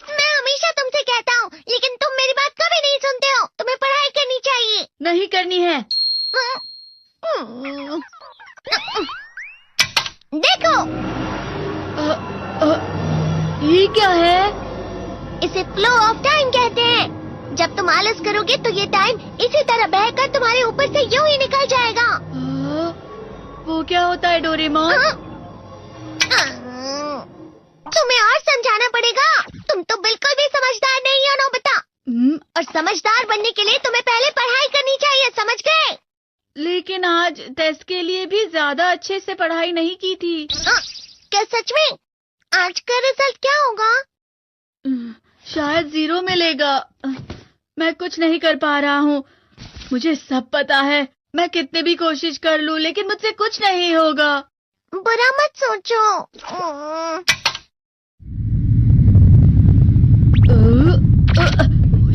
मैं हमेशा तुमसे कहता हूँ, लेकिन तुम मेरी बात कभी नहीं सुनते हो। तुम्हें पढ़ाई करनी चाहिए। नहीं करनी है। देखो, ये क्या है? इसे फ्लो ऑफ टाइम कहते हैं। जब तुम आलस करोगे तो ये टाइम इसी तरह बहकर तुम्हारे ऊपर से यूं ही निकल जाएगा। वो क्या होता है डोरेमोन? तुम्हें और समझाना पड़ेगा। तुम तो बिल्कुल भी समझदार नहीं हो नोबिता। और समझदार बनने के लिए तुम्हें पहले पढ़ाई करनी चाहिए, समझ गए? लेकिन आज टेस्ट के लिए भी ज्यादा अच्छे से पढ़ाई नहीं की थी। क्या सच में? आज का रिजल्ट क्या होगा? शायद 0 मिलेगा। मैं कुछ नहीं कर पा रहा हूँ। मुझे सब पता है। मैं कितनी भी कोशिश कर लूँ, लेकिन मुझसे कुछ नहीं होगा। बुरा मत सोचो।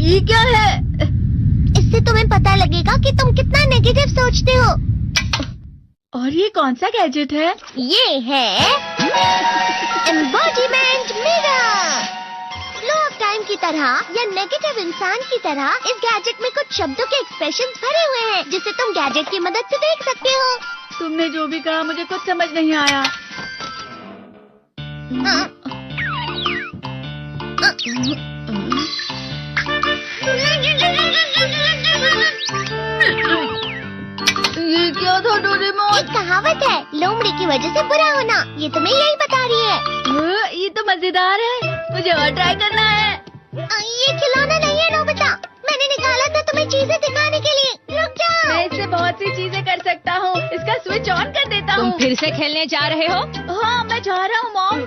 ये क्या है? इससे तुम्हें पता लगेगा कि तुम कितना नेगेटिव सोचते हो। और ये कौन सा गैजेट है? ये है embodiment mirror. Flow of time की तरह या नेगेटिव इंसान की तरह इस गैजेट में कुछ शब्दों के एक्सप्रेशंस भरे हुए हैं, जिसे तुम गैजेट की मदद से देख सकते हो। तुमने जो भी कहा मुझे कुछ समझ नहीं आया। ये क्या था डोरेमोन? एक कहावत है, लोमड़ी की वजह से बुरा होना। ये तुम्हें यही बता रही है। ये तो मजेदार है। मुझे और ट्राई करना है। ये खिलौना नहीं है नोबिता। मैंने निकाला था तुम्हें चीजें दिखाने के लिए। रुक जाओ। मैं इससे बहुत सी चीजें कर सकता हूँ। इसका स्विच ऑन कर देता हूँ। तुम फिर से खेलने जा रहे हो? हाँ, मैं जा रहा हूँ मॉम।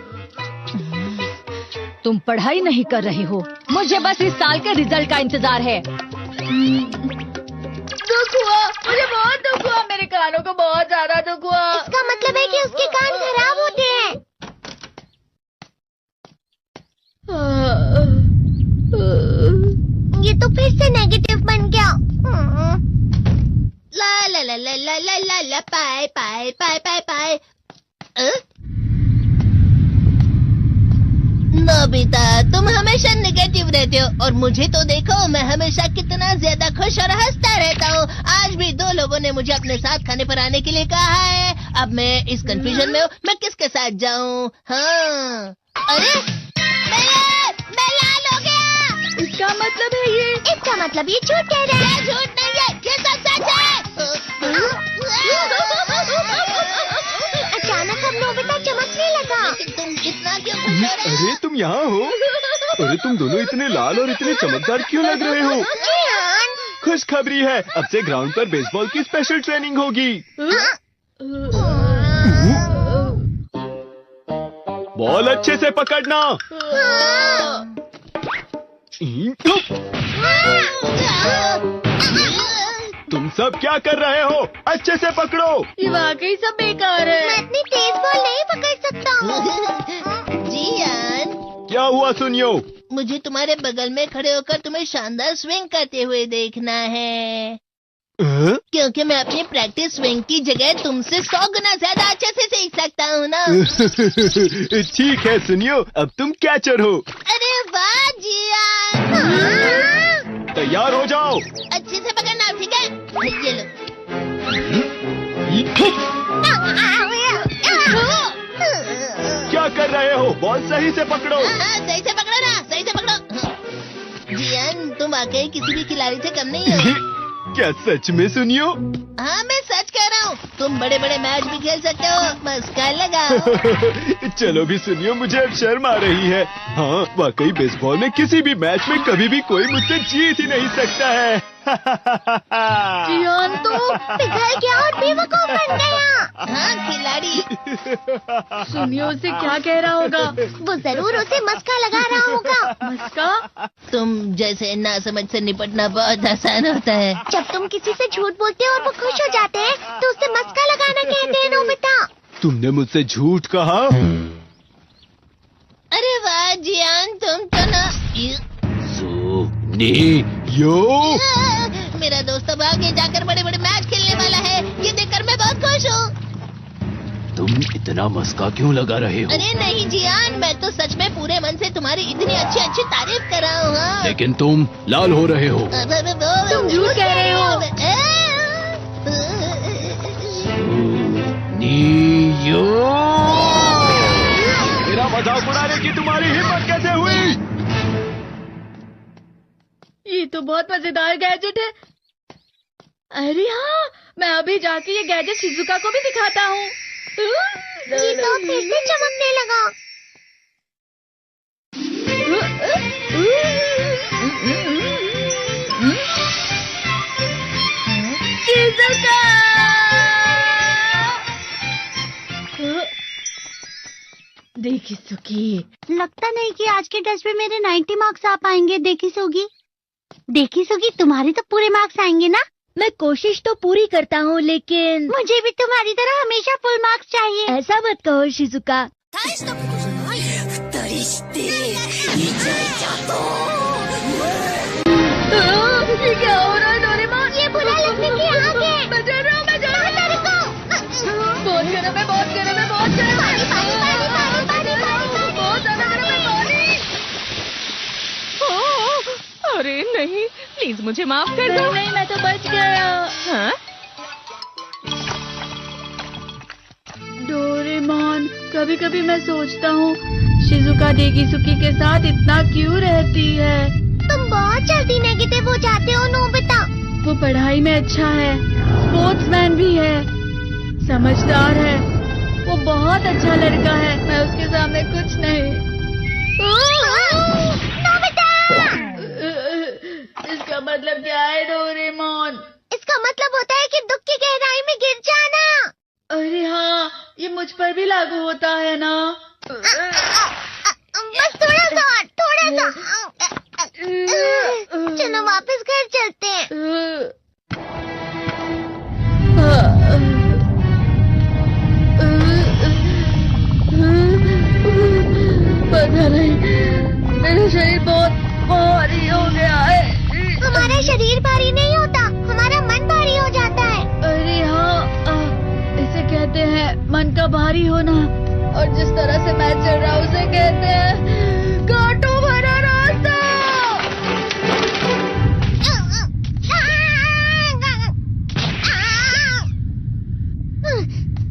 तुम पढ़ाई नहीं कर रही हो। मुझे बस इस साल के रिजल्ट का इंतजार है। दुख हुआ, मुझे बहुत दुख हुआ। मेरे कानों को बहुत ज्यादा दुख हुआ। इसका मतलब है कि उसके कान खराब होते हैं। ये तो फिर से नेगेटिव बन गया। ला ला ला ला ला ला ला ला पाए पाए पाए पाए पाए। नोबिता, तुम हमेशा नेगेटिव रहते हो और मुझे तो देखो, मैं हमेशा कितना ज्यादा खुश और हंसता रहता हूँ। आज भी 2 लोगों ने मुझे अपने साथ खाने पर आने के लिए कहा है। अब मैं इस कंफ्यूजन में हूँ, मैं किसके साथ जाऊँ? हाँ, अरे मैं लाल हो गया। इसका मतलब है ये? इसका मतलब ये झूठ कह रहा है। झूठ नहीं है, ये सब सच है। अचानक हम नोबिता चमकने लगा। तुम इतना क्यों खुश हो रहे हो? अरे तुम यहाँ हो? अरे तुम दोनों इतने लाल और इतने चमकदार क्यों लग रहे हो? खुशखबरी है, अब से ग्राउंड पर बेसबॉल की स्पेशल ट्रेनिंग होगी। बॉल अच्छे से पकड़ना। तुम सब क्या कर रहे हो? अच्छे से पकड़ो। ये वाकई सब बेकार है। मैं इतनी तेज बॉल नहीं पकड़ सकता हूँ। जियान, क्या हुआ सुनियो? मुझे तुम्हारे बगल में खड़े होकर तुम्हें शानदार स्विंग करते हुए देखना है। क्योंकि मैं अपनी प्रैक्टिस स्विंग की जगह तुमसे 100 गुना ज्यादा अच्छे से सीख सकता हूँ ना। ठीक है सुनियो, अब तुम कैचर हो। अरे वाह जियान। तैयार हो जाओ। अच्छे से पकड़ना, ठीक है? ये लो। क्या कर रहे हो? बॉल सही से पकड़ो। सही से पकड़ो ना, सही से पकड़ो। जियान, तुम वाकई किसी भी खिलाड़ी से कम नहीं हो। क्या सच में सुनियो? हाँ, मैं सच कह रहा हूँ। तुम बड़े बड़े मैच भी खेल सकते हो, मस्का लगाओ। चलो भी सुनियो, मुझे अब शर्म आ रही है। हाँ, वाकई बेसबॉल में किसी भी मैच में कभी भी कोई मुझसे जीत ही नहीं सकता है। जियान तो पिघल गया और बेवकूफ बन गया। हाँ, खिलाड़ी। सुनियो उसे क्या कह रहा होगा? वो जरूर उसे मस्का लगा रहा होगा। मस्का? तुम जैसे नासमझ से निपटना बहुत आसान होता है। जब तुम किसी से झूठ बोलते हो और वो खुश हो जाते हैं, तो उसे मस्का लगाना कहते हैं नोबिता। तुमने मुझसे झूठ कहा? अरे वाह जियान, तुम तो ना। यो मेरा दोस्त अब आगे जाकर बड़े बड़े मैच खेलने वाला है। ये देखकर मैं बहुत खुश हूँ। तुम इतना मस्का क्यों लगा रहे हो? अरे नहीं जियान, मैं तो सच में पूरे मन से तुम्हारी इतनी अच्छी अच्छी तारीफ कर रहा हूँ। हाँ। लेकिन तुम लाल हो रहे हो। तुम झूठ कह रहे हो। मेरा मजाक उड़ाने की तुम्हारी हिम्मत कैसे हुई? ये तो बहुत मजेदार गैजेट है। अरे हाँ, मैं अभी जाके ये गैजेट शिजुका को भी दिखाता हूँ। ये तो फिर से चमकने लगा। शिजुका! देखी सुकी, लगता नहीं कि आज के टेस्ट में मेरे 90 मार्क्स आ पाएंगे। देखी सोगी तुम्हारे तो पूरे मार्क्स आएंगे ना? मैं कोशिश तो पूरी करता हूँ, लेकिन मुझे भी तुम्हारी तरह हमेशा फुल मार्क्स चाहिए। ऐसा मत कहो शिजुका। ये क्या हो रहा है डोरेमोन? ये बुरा लगने की आग है। मैं डर रहा हूँ, मैं डर रहा हूँ। बहुत गर्म है, बहुत गर्म है, बहुत गर्म है। बहुत ज्यादा गर्म है पानी। अरे नहीं, प्लीज मुझे माफ कर दो। नहीं, मैं तो बच गया। हाँ? डोरेमोन, कभी कभी मैं सोचता हूँ शिजुका डेकिसुकी के साथ इतना क्यों रहती है। तुम बहुत जल्दी नेगेटिव हो जाते हो नोबिता। वो पढ़ाई में अच्छा है, स्पोर्ट्समैन भी है, समझदार है, वो बहुत अच्छा लड़का है। मैं उसके सामने कुछ नहीं। नोबिता! इसका मतलब क्या है डोरेमोन? इसका मतलब होता है कि दुख की गहराई में गिर जाना। अरे हाँ, ये मुझ पर भी लागू होता है ना। बस थोड़ा सा। चलो वापस घर चलते हैं। पता नहीं, मेरा शरीर बहुत भारी हो गया है। हमारा शरीर भारी नहीं होता, हमारा मन भारी हो जाता है। अरे हाँ, इसे कहते हैं मन का भारी होना। और जिस तरह से मैं चल रहा हूँ उसे कहते हैं कांटों भरा रास्ता।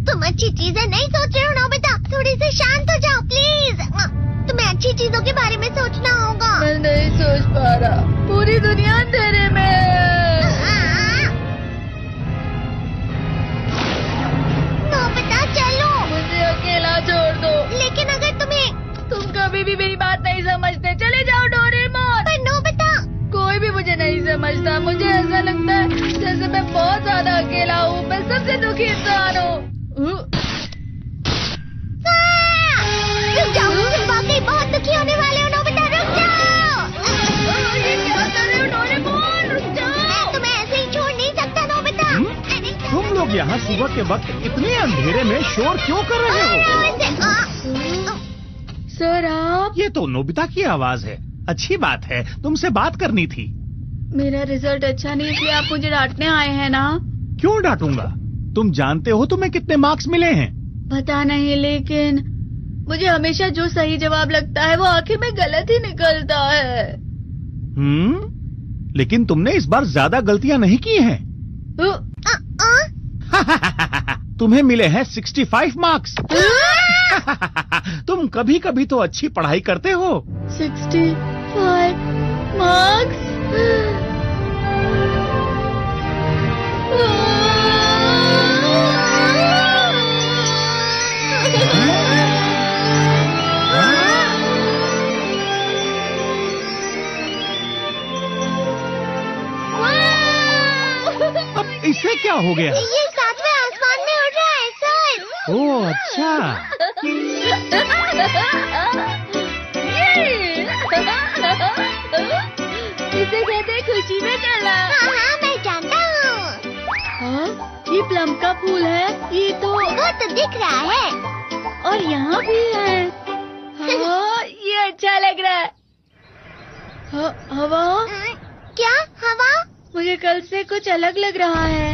तुम अच्छी चीजें नहीं सोच रहे हो नोबिता। थोड़ी सी शांत हो जाओ प्लीज। तुम्हें अच्छी चीजों के बारे में सोचना होगा। मैं नहीं सोच पा रहा, पूरी दुनिया अंधेरे में है। नोबिता चलो। मुझे अकेला छोड़ दो। लेकिन अगर तुम कभी भी मेरी बात नहीं समझते। चले जाओ डोरेमोन। पर नोबिता। कोई भी मुझे नहीं समझता। मुझे ऐसा लगता है जैसे मैं बहुत ज्यादा अकेला हूँ। मैं सबसे दुखी इंसान हूँ। रुक जाओ, तुम वाकई बहुत दुखी होने वाले हो नोबिता। रुक जाओ। ये क्या कर रहे हो डोरेमोन? रुक जाओ। मैं तुम्हें ऐसे ही छोड़ नहीं सकता नोबिता। तुम लोग यहाँ सुबह के वक्त इतने अंधेरे में शोर क्यों कर रहे हो? सर आप? ये तो नोबिता की आवाज है। अच्छी बात है, तुमसे बात करनी थी। मेरा रिजल्ट अच्छा नहीं, इसलिए आप मुझे डांटने आए हैं ना? क्यों डांटूंगा? तुम जानते हो तुम्हें कितने मार्क्स मिले हैं? पता नहीं, लेकिन मुझे हमेशा जो सही जवाब लगता है वो आखिर में गलत ही निकलता है। लेकिन तुमने इस बार ज्यादा गलतियां नहीं की हैं। तुम्हें मिले हैं 65 मार्क्स। तुम कभी कभी तो अच्छी पढ़ाई करते हो। 65 मार्क्स? अब इसे क्या हो गया? ये सातवें आसमान में उड़ रहा है सर। ओह अच्छा। इसे कहते हैं खुशी में चला। हाँ मैं जानता हूँ। हाँ, ये प्लम का फूल है। ये तो वो तो दिख रहा है। और यहाँ भी है। हाँ, ये अच्छा लग रहा है। हवा? क्या हवा? मुझे कल से कुछ अलग लग रहा है।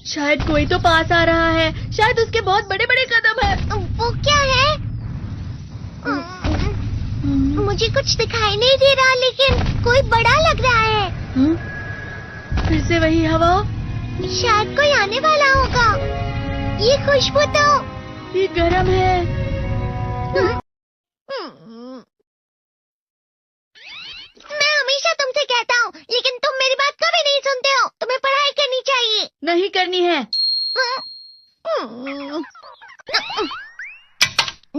शायद कोई तो पास आ रहा है। शायद उसके बहुत बड़े बड़े कदम है। वो क्या है? मुझे कुछ दिखाई नहीं दे रहा, लेकिन कोई बड़ा लग रहा है। फिर से वही हवा। शायद कोई आने वाला होगा। ये खुशबू तो ये गर्म है। मैं हमेशा तुमसे कहता हूँ, लेकिन तुम मेरी बात कभी नहीं सुनते हो। तुम्हें पढ़ाई करनी चाहिए। नहीं करनी है।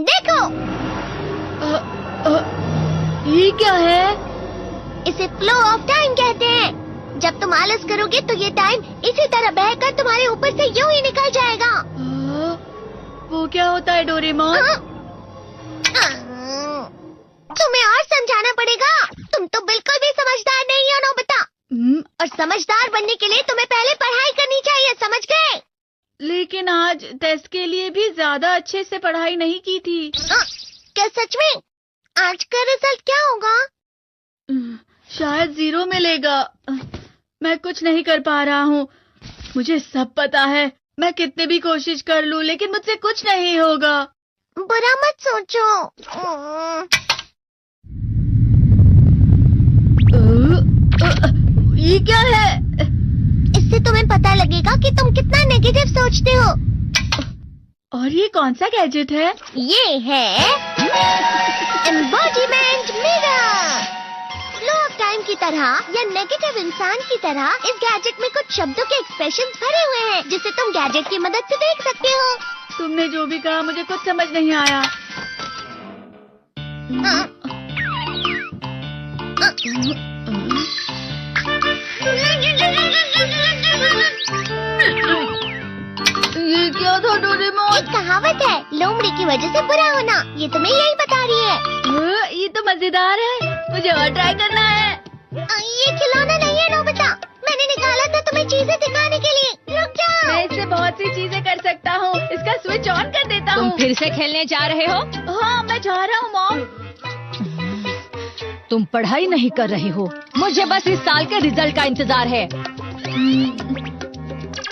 देखो, ये क्या है? इसे फ्लो ऑफ टाइम कहते हैं। जब तुम आलस करोगे तो ये टाइम इसी तरह बहकर तुम्हारे ऊपर से यूं ही निकल जाएगा। वो क्या होता है डोरेमोन? तुम्हें और समझाना पड़ेगा। तुम तो बिल्कुल भी समझदार नहीं हो नोबिता। और समझदार बनने के लिए तुम्हें पहले पढ़ाई करनी चाहिए, समझ गए? लेकिन आज टेस्ट के लिए भी ज्यादा अच्छे से पढ़ाई नहीं की थी। क्या सच में? आज का रिजल्ट क्या होगा? शायद 0 मिलेगा। मैं कुछ नहीं कर पा रहा हूँ। मुझे सब पता है। मैं कितने भी कोशिश कर लूँ, लेकिन मुझसे कुछ नहीं होगा। बुरा मत सोचो। ये क्या है? इससे तुम्हें पता लगेगा कि तुम कितना नेगेटिव सोचते हो। और ये कौन सा गैजेट है? ये है embodiment mirror. Flow of time की तरह या नेगेटिव इंसान की तरह इस गैजेट में कुछ शब्दों के एक्सप्रेशंस भरे हुए हैं, जिसे तुम गैजेट की मदद से देख सकते हो। तुमने जो भी कहा मुझे कुछ समझ नहीं आया। ये क्या था डोरेमोन? एक कहावत है, लोमड़ी की वजह से बुरा होना। ये तुम्हें यही बता रही है। ये तो मजेदार है। मुझे और ट्राई करना है। ये खिलौना नहीं है नोबिता। मैंने निकाला था तुम्हें चीजें दिखाने के लिए। रुक जाओ। मैं इससे बहुत सी चीजें कर सकता हूँ। इसका स्विच ऑन कर देता हूँ। तुम फिर से खेलने जा रहे हो? हाँ, मैं जा रहा हूँ मॉम। तुम पढ़ाई नहीं कर रहे हो। मुझे बस इस साल के रिजल्ट का इंतजार है।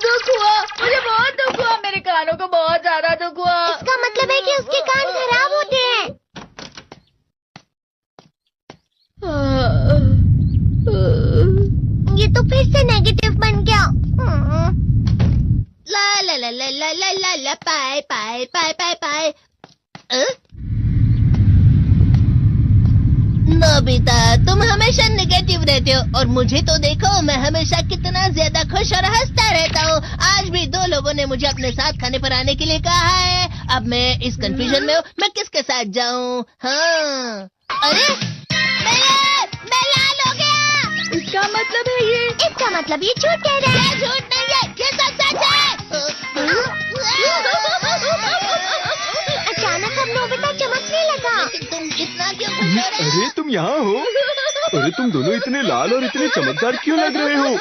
दुख हुआ, मुझे बहुत दुख हुआ। मेरे कानों को बहुत ज्यादा दुख हुआ। इसका मतलब है कि उसके कान खराब होते हैं। ये तो फिर से नेगेटिव बन गया। ला ला ला ला ला ला ला ला पाए पाए पाए पाए पाए। नोबिता, तुम हमेशा नेगेटिव रहते हो और मुझे तो देखो, मैं हमेशा कितना ज्यादा खुश और हंसता रहता हूँ। आज भी 2 लोगों ने मुझे अपने साथ खाने पर आने के लिए कहा है। अब मैं इस कंफ्यूजन में हूँ, मैं किसके साथ जाऊँ? हाँ, अरे मैं लाल हो गया। इसका मतलब है ये? इसका मतलब ये झूठ कह रहा है। झूठ नहीं है, ये सब सच है। अचानक हम नोबिता चमकने लगा। लेकिन तुम इतना क्यों खुश हो रहे हो? अरे तुम यहाँ हो? अरे तुम दोनों इतने लाल और इतने चमकदार क्यों लग रहे हो?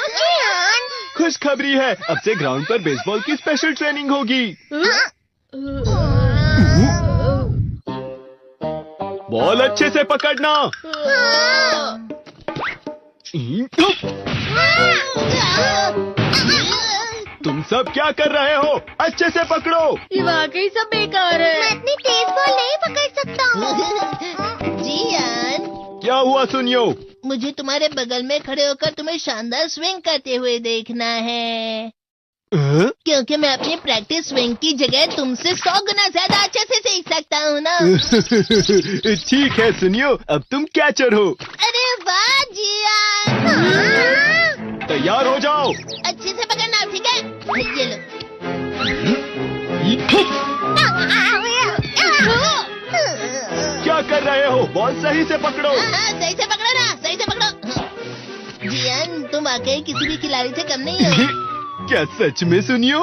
खुशखबरी है, अब से ग्राउंड पर बेसबॉल की स्पेशल ट्रेनिंग होगी। बॉल अच्छे से पकड़ना। तुम सब क्या कर रहे हो? अच्छे से पकड़ो। ये वाकई सब बेकार है। मैं इतनी तेज बॉल नहीं पकड़ सकता हूँ। जियान, क्या हुआ सुनियो? मुझे तुम्हारे बगल में खड़े होकर तुम्हें शानदार स्विंग करते हुए देखना है, क्योंकि मैं अपनी प्रैक्टिस स्विंग की जगह तुमसे 100 गुना ज्यादा अच्छे से सीख सकता हूँ ना। ठीक है सुनियो, अब तुम कैचर हो। अरे वाह जियान, तैयार हो जाओ। अच्छे से पकड़ना, ठीक है? ये लो। क्या कर रहे हो? बॉल सही से पकड़ो। हाँ, सही से पकड़ो ना, सही से पकड़ो। जियान, तुम वाकई किसी भी खिलाड़ी से कम नहीं हो। क्या सच में सुनियो?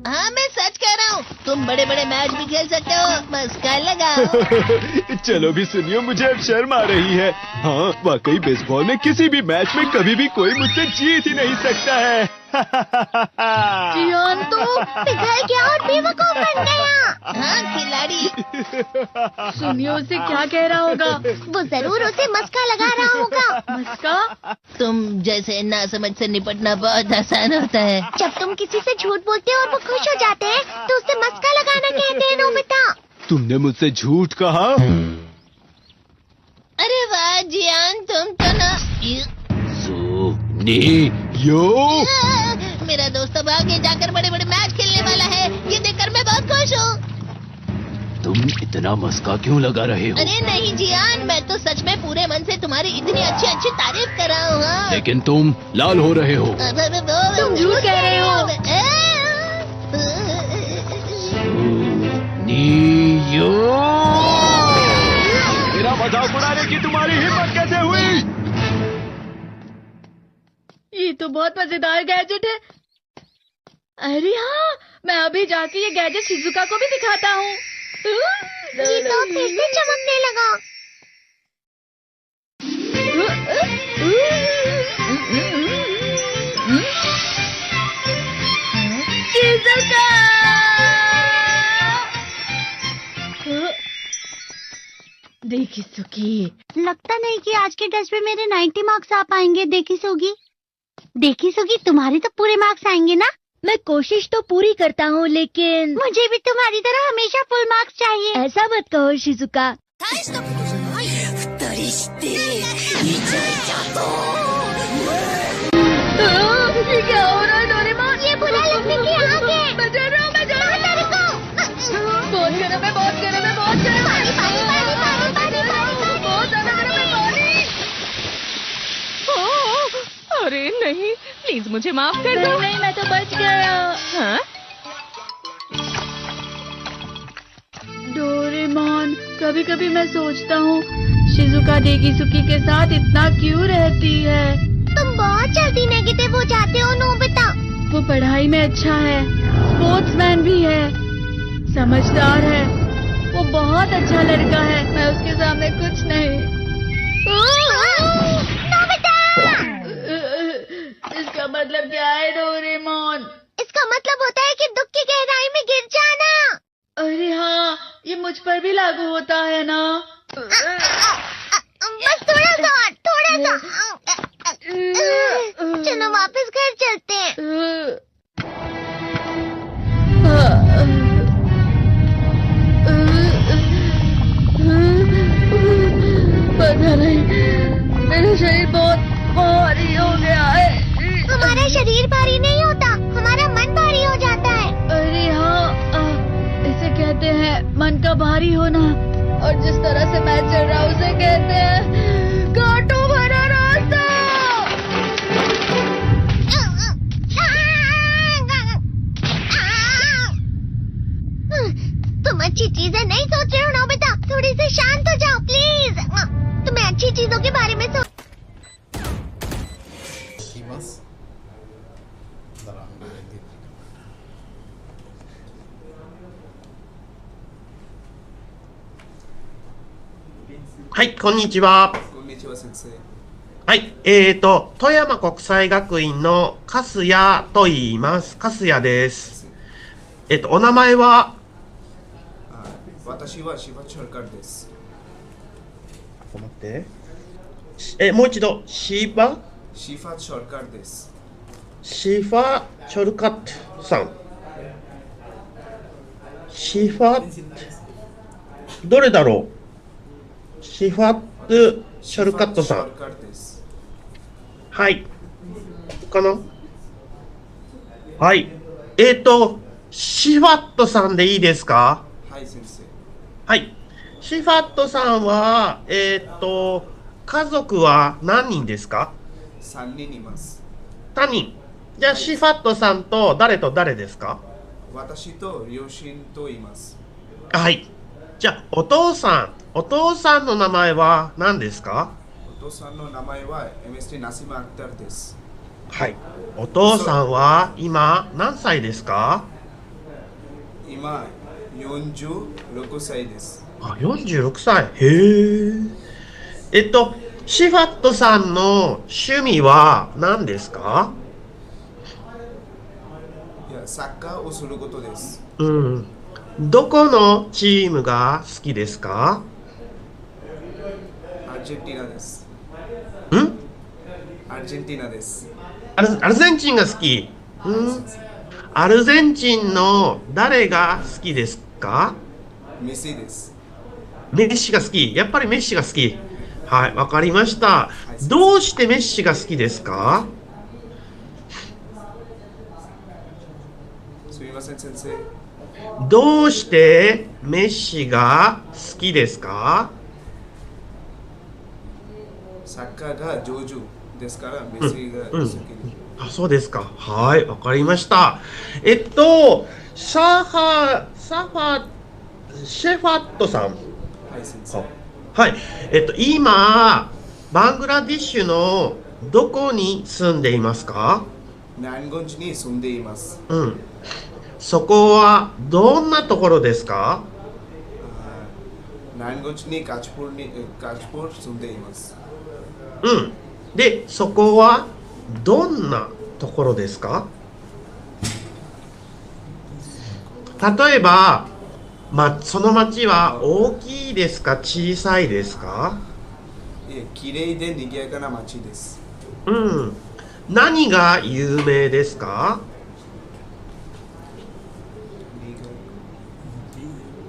हाँ, मैं सच कह रहा हूँ। तुम बड़े बड़े मैच भी खेल सकते हो, मस्का लगाओ। चलो भी सुनियो, मुझे अब शर्म आ रही है। हाँ, वाकई बेसबॉल में किसी भी मैच में कभी भी कोई मुझसे जीत ही नहीं सकता है। जियान तो पिघल गया और बेवकूफ बन गया। हाँ खिलाड़ी। सुनिए उसे क्या कह रहा होगा। वो जरूर उसे मस्का लगा रहा होगा। मस्का? तुम जैसे नासमझ से निपटना बहुत आसान होता है। जब तुम किसी से झूठ बोलते हो और वो खुश हो जाते हैं तो उसे मस्का लगाना कहते हैं नोबिता। तुमने मुझसे झूठ कहा? अरे वाह जियान, तुम तो ना यो मेरा दोस्त अब आगे जाकर बड़े बड़े मैच खेलने वाला है। ये देखकर मैं बहुत खुश हूँ। तुम इतना मस्का क्यों लगा रहे हो? अरे नहीं जियान, मैं तो सच में पूरे मन से तुम्हारी इतनी अच्छी अच्छी तारीफ कर रहा हूँ। हाँ। लेकिन तुम लाल हो रहे हो। तुम झूठ कह रहे हो। यो मेरा मजाक उड़ाने की तुम्हारी हिम्मत कैसे हुई? ये तो बहुत मजेदार गैजेट है। अरे हाँ, मैं अभी जाके ये गैजेट शिजुका को भी दिखाता हूँ। ये तो फिर से चमकने लगा। शिजुका! देखी सुखी, लगता नहीं कि आज के टेस्ट में मेरे 90 मार्क्स आ पाएंगे। देखी सोगी तुम्हारे तो पूरे मार्क्स आएंगे ना? मैं कोशिश तो पूरी करता हूँ लेकिन मुझे भी तुम्हारी तरह हमेशा फुल मार्क्स चाहिए। ऐसा मत कहो शिजुका। ये क्या हो रहा है डोरेमोन? ये बुरा लगने की आग है। मैं डर रहा हूँ, मैं डर रहा हूँ। बहुत गर्म है, बहुत गर्म है, बहुत गर्म है। बहुत ज्यादा गर्म है पानी। ओह, अरे नहीं, प्लीज मुझे माफ कर नहीं दो। नहीं, मैं तो बच गया। हाँ? डोरेमोन, कभी कभी मैं सोचता हूँ शिजुका डेकिसुकी के साथ इतना क्यों रहती है। तुम बहुत जल्दी नेगेटिव हो जाते हो नोबिता। वो पढ़ाई में अच्छा है, स्पोर्ट्समैन भी है, समझदार है, वो बहुत अच्छा लड़का है। मैं उसके सामने कुछ नहीं। नोबिता! इसका मतलब क्या है डोरेमोन? इसका मतलब होता है कि दुख की गहराई में गिर जाना। अरे हाँ, ये मुझ पर भी लागू होता है ना। बस थोड़ा सा। चलो वापस घर चलते हैं। पता नहीं, मेरा शरीर बहुत भारी हो गया है। हमारा शरीर भारी नहीं होता, हमारा मन भारी हो जाता है। अरे हाँ, इसे कहते हैं मन का भारी होना। और जिस तरह से मैं चल रहा हूँ उसे कहते हैं कांटों भरा रास्ता। तुम अच्छी चीजें नहीं सोच रहे हो नोबिता। थोड़ी सी शांत हो जाओ प्लीज। तुम्हें अच्छी चीजों के बारे में सोच।はい、こんにちは。こんにちは先生。はい、富山国際学院の粕谷と言います。粕谷です。お名前は私はシファチョルカルです。待って。もう一度、シファシファチョルカルです。シファチョルカットさん。シファ、どれだろう。シファッチョルカットさん。はい。かな。はい。シファットさんでいいですか。はい先生。はい。シファットさんは、家族は何人ですか。3人います。3人。じゃあシファットさんと誰ですか。私と両親と言います。はい。じゃあお父さんの名前は何ですか。お父さんの名前は MST ナシマアクタルです。はい。お父さんは今何歳ですか。今46歳です。あ、46歳。へえ。シファットさんの趣味は何ですか。サッカーをすることです。うん。どこのチームが好きですか？アルゼンティナです。ん？アルゼンティナです。アルゼンチンが好き。アルゼンチンの誰が好きですか？メッシです。メッシが好き。やっぱりメッシが好き。はい、わかりました。どうしてメッシが好きですか？すみません、先生。どうしてメッシが好きですか？サッカーが上手ですから、メッシが好きです。あ、そうですか。はい、わかりました。シェファットさん。はい、先生。はい。今、バングラディッシュのどこに住んでいますか？ナンゴンジに住んでいます。うん。そこはどんなところですか？ナンゴンジにカチポー住んでいます。うん。で、そこはどんなところですか？例えば、その町は大きいですか、小さいですか？きれいで賑やかな町です。うん。何が有名ですか？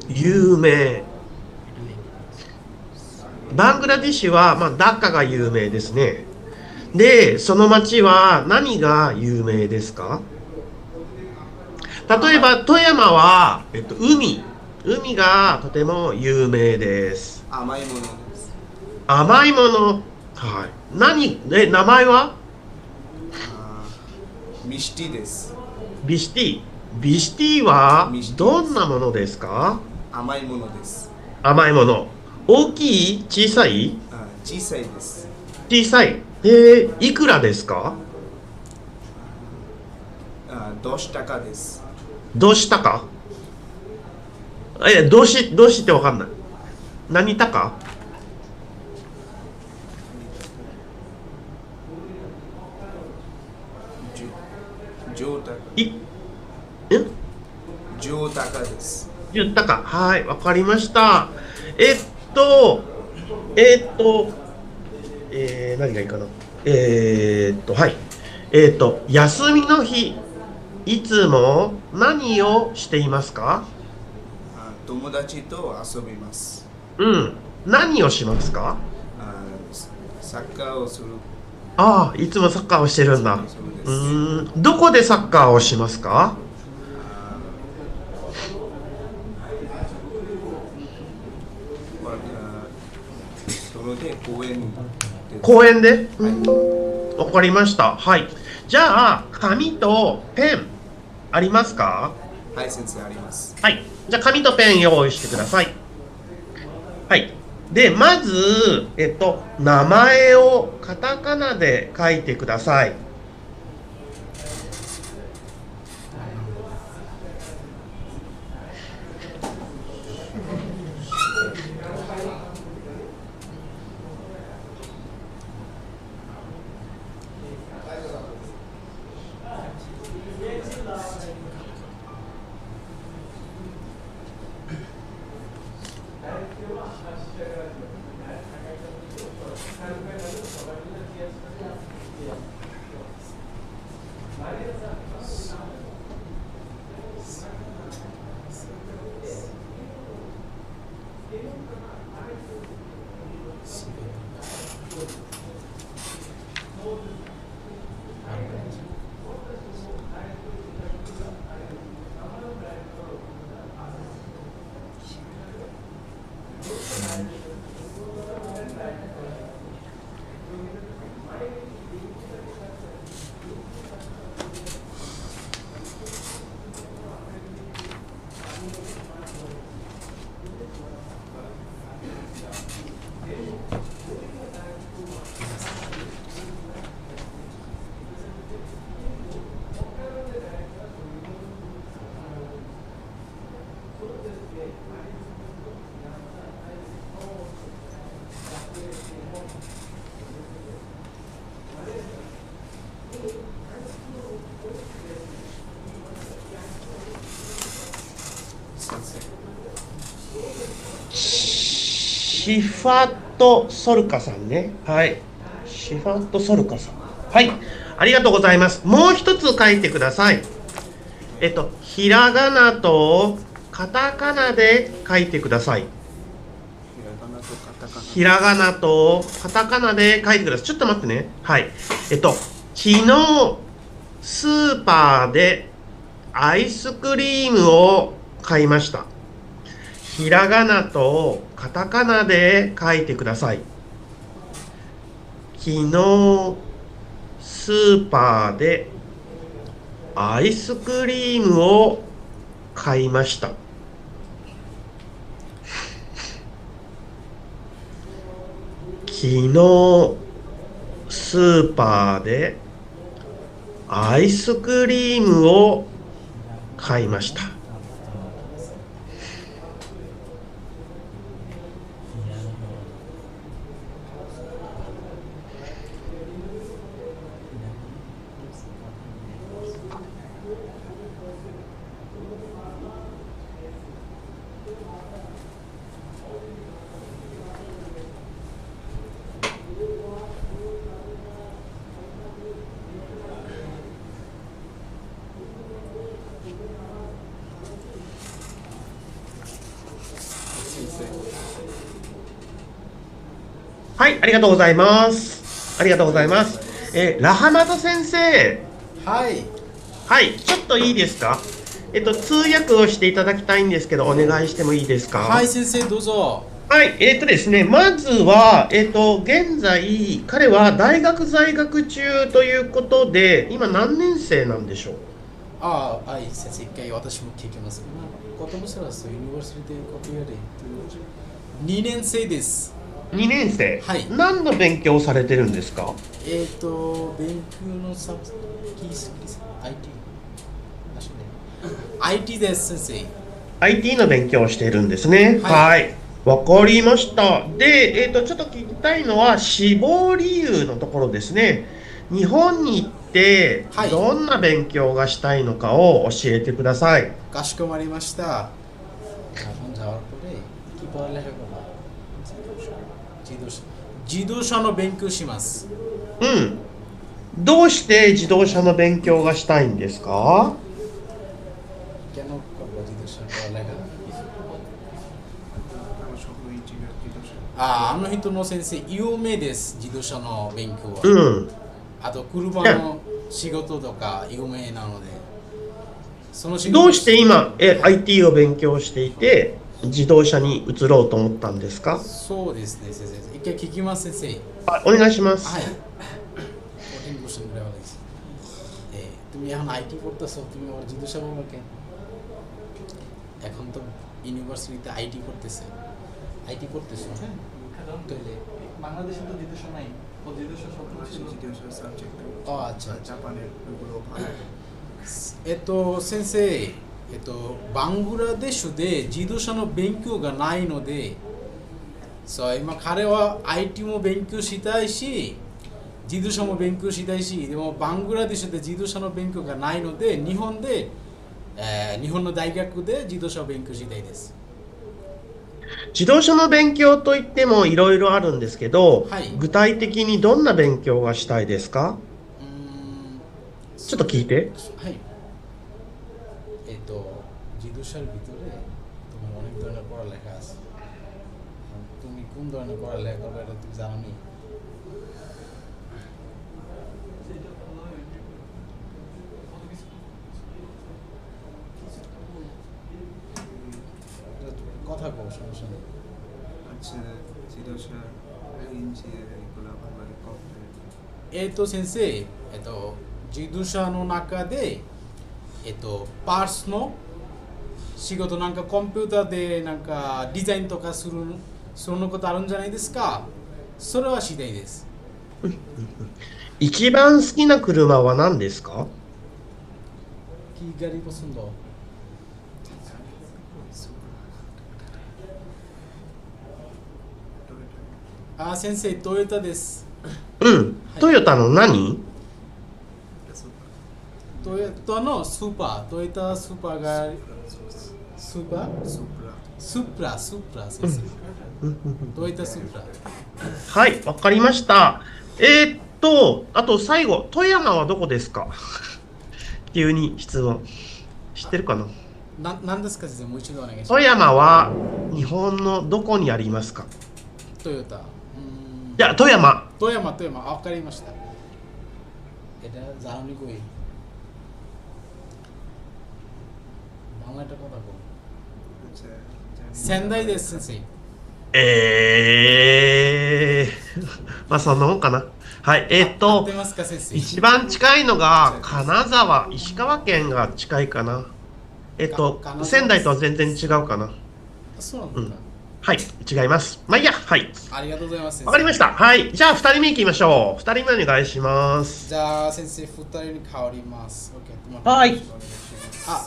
有名。バングラディッシュは、ダッカが有名ですね。で、その町は何が有名ですか？例えば、富山は、海がとても有名です。甘いものです。甘いもの。はい。名前は？ミシティです。ビシティ。ビシティはどんなものですか？甘いものです。甘いもの。大きい？小さい？小さいです。小さい。いくらですか？10タカです。10タカ？どうしてわかんない。何タカ？10タカ。10タカです。10タカ。はい、わかりました。何がいいかな。はい。休みの日、いつも何をしていますか？友達と遊びます。うん。何をしますか？サッカーをする。ああ、いつもサッカーをしてるんだ。どこでサッカーをしますか？公園で？わかりました。はい。じゃあ、紙とペン、ありますか？はい、先生、あります。はい。じゃあ、紙とペン用意してください。はい。で、まず、名前をカタカナで書いてください。先生。シファットソルカさんね。はい。シファットソルカさん。はい。ありがとうございます。もう一つ書いてください。ひらがなとカタカナで書いてください。ひらがなとカタカナで書いてください。ちょっと待ってね。はい。昨日、スーパーでアイスクリームを買いました。ひらがなとカタカナで書いてください。昨日、スーパーでアイスクリームを買いました。昨日、スーパーでアイスクリームを買いました。はい、ありがとうございます。ありがとうございます。ラハマド先生。はい。はい、ちょっといいですか。通訳をしていただきたいんですけど、お願いしてもいいですか。はい、先生、どうぞ。はい、ですね、まずは、現在、彼は大学在学中ということで、今何年生なんでしょう。はい、先生、一回私も聞きます。コトムスラスユニバーシティコピアで2年生です。2年生、はい、何の勉強をされてるんですか。勉強のサブIT です、先生。IT の勉強をしているんですね。はい、わかりました。で、ちょっと聞きたいのは志望理由のところですね。日本に行ってどんな勉強がしたいのかを教えてください。かしこまりました。自動車の勉強します。うん。どうして自動車の勉強がしたいんですか。あの人の先生、有名です、自動車の勉強は。うん。あと、車の仕事とか有名なので。どうして今、IT を勉強していて、自動車に移ろうと思ったんですか。そうですね、先生。一回聞きます、先生。お願いします。はい。তুমি এখন আইটি করতেছো, তুমি আবার জিজ্ঞাসা করবে কেন? এখন তো ইউনিভার্সিটিতে আইটি করতেছে, আইটি করতেছো, হ্যাঁ? তাহলে বাংলাদেশে তো জিজ্ঞাসা নাই, ও জিজ্ঞাসা জিজ্ঞাসা সাবজেক্ট। ও আচ্ছা, জাপানের ওগুলো ভালো। 先生、バングラデシュで自動車の勉強がないので、そう今彼は IT も勉強したいし、自動車も勉強したいし、でもバングラデシュで自動車の勉強がないので、日本の大学で自動車を勉強したいです。自動車の勉強といってもいろいろあるんですけど、はい、具体的にどんな勉強がしたいですか。ちょっと聞いて。はい。自動車のভিতরে তোমার অনেক ধরনের পড়ালেখা আছে। তুমি কোন ধরনের পড়ালেখা করবে এটা তুমি জানো নি? কথা কও, সমস্যা নেই। আচ্ছা, 自動車エンジニアリングのあんまりコン先生、自動車の中で、パーツの仕事なんかコンピューターでなんかデザインとかするそのことあるんじゃないですか。それは次第です。一番好きな車は何ですか。কি গাড়ি পছন্দ?先生、トヨタです。うん、トヨタの何？トヨタのスーパー、トヨタスーパーがスーパースープラ先生。どういったスープラ？はい、わかりました。あと最後、富山はどこですか？急に質問。知ってるかな？なんですか先生、もう一度お願いします。富山は日本のどこにありますか？トヨタ。いや、富山。富山、わかりました。জানুনি কই বাংলাটা কথা বল仙台です先生。まあそんなもんかな。はい、合ってますか先生？一番近いのが金沢、石川県が近いかな。仙台とは全然違うかな。そうなんだ。はい、違います。まあいいや、はい。ありがとうございます。わかりました。はい、じゃあ2人目いきましょう。2人目お願いします。じゃあ先生、2人に変わります。はい。あ、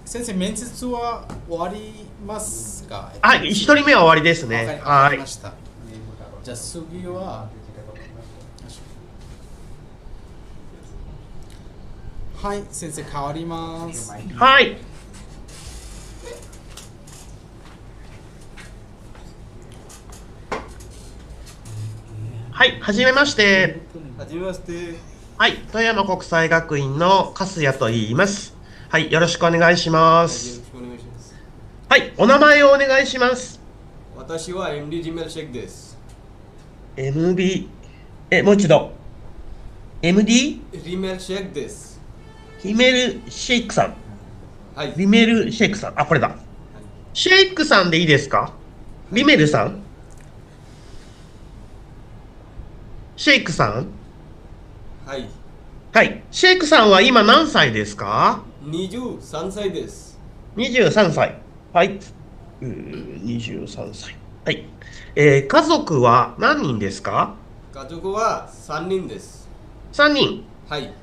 先生、面接は終わりますか？はい、1人目は終わりですね。わかりました。じゃあ次は、はい、先生変わります。はい。はい、はじめまして。はじめまして。はい、富山国際学院の粕谷と言います。はい、よろしくお願いします。はい、お名前をお願いします。私は MD リメルシェイクです。MB、もう一度。MD？ リメルシェイクです。リメルシェイクさん。はい。リメルシェイクさん。あ、これだ。シェイクさんでいいですか？リメルさん？シェイクさん？はい。はい。シェイクさんは今何歳ですか？23歳です。23歳。はい。23歳。はい。家族は何人ですか？家族は3人です。3人。はい。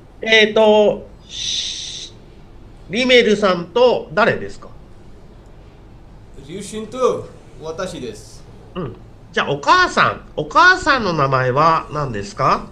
リメルさんと誰ですか？リュウシンと私です。うん。じゃあお母さんの名前は何ですか？